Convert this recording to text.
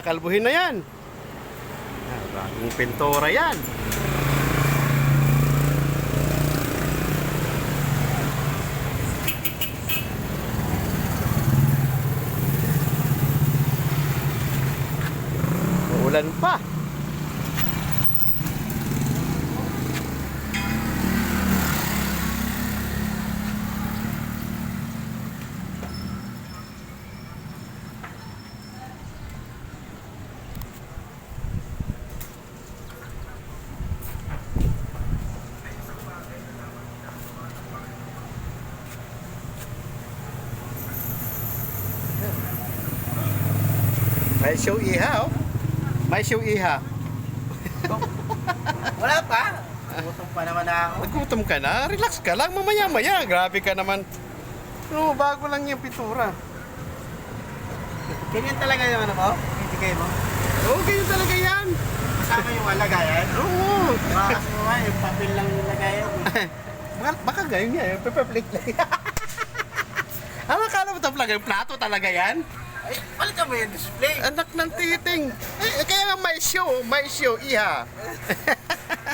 Kalbuhin na yan. Bagong pintura yan. Uulan pa. May show iha, oh. May show iha. Wala pa. Gutom pa naman ako. Nagutom ka na? Relax ka lang, mamaya-maya. Grabe ka naman. No, bago lang yung pintura. Ganyan talaga yung ano mo? Ibigay mo? Oo, ganyan talaga yan. Kasama yung lagayan? Oo. Baka kasi naman, yung papel lang yung lagayan. Baka ganyan yan, yung paper plate lang. Ano akala mo ito? Plato talaga yan? Ay, palitan mo yung display. Anak ng titing. Kaya nga may show, iha.